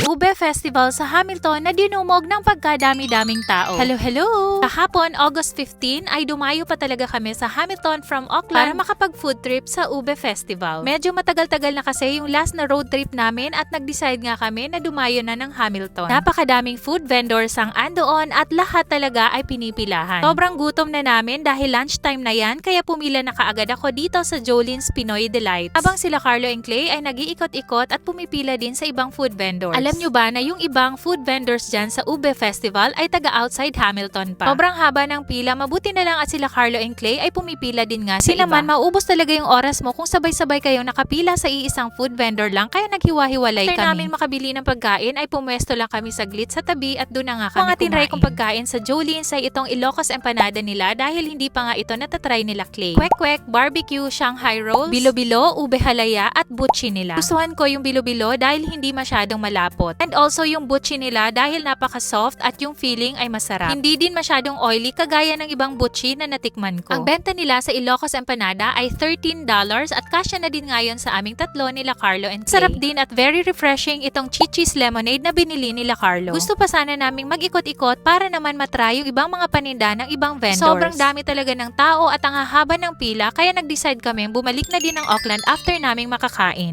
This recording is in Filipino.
Ube Festival sa Hamilton na dinumog ng pagkadami-daming tao. Hello! Kahapon, August 15, ay dumayo pa talaga kami sa Hamilton from Auckland para makapag-food trip sa Ube Festival. Medyo matagal-tagal na kasi yung last na road trip namin at nag-decide nga kami na dumayo na ng Hamilton. Napakadaming food vendors ang andoon at lahat talaga ay pinipilahan. Sobrang gutom na namin dahil lunchtime na yan kaya pumila na kaagad ako dito sa Jolene's Pinoy Delights. Habang sila Carlo and Clay ay nag-iikot-ikot at pumipila din sa ibang food vendors. Alam nyo ba na yung ibang food vendors dyan sa Ube Festival ay taga-outside Hamilton pa? Sobrang haba ng pila, mabuti na lang at sila Carlo and Clay ay pumipila din nga sa iba. Naman, maubos talaga yung oras mo kung sabay-sabay kayong nakapila sa iisang food vendor lang kaya naghiwa-hiwalay kami. After namin makabili ng pagkain ay pumwesto lang kami saglit sa tabi at doon na nga kami kumain. Tinry kong pagkain sa Jolene's ay itong Ilocos empanada nila dahil hindi pa nga ito natatry nila Clay. Kwek-kwek, barbecue, Shanghai rolls, bilo-bilo, ube halaya at butchi nila. Gustuhan ko yung bilo-bilo dahil hindi masyadong malapot. And also yung butchi nila dahil napaka-soft at yung feeling ay masarap. Hindi din masyadong oily kagaya ng ibang butchi na natikman ko. Ang benta nila sa Ilocos empanada ay $13 at kasya na din ngayon sa aming tatlo nila Carlo and Clay. Sarap din at very refreshing itong Chi-Chi's lemonade na binili nila Carlo. Gusto pa sana naming mag-ikot-ikot para naman matry yung ibang mga paninda ng ibang vendors. Sobrang dami talaga ng tao at ang hahaba ng pila kaya nag-decide kami bumalik na din ng Auckland after naming makakain.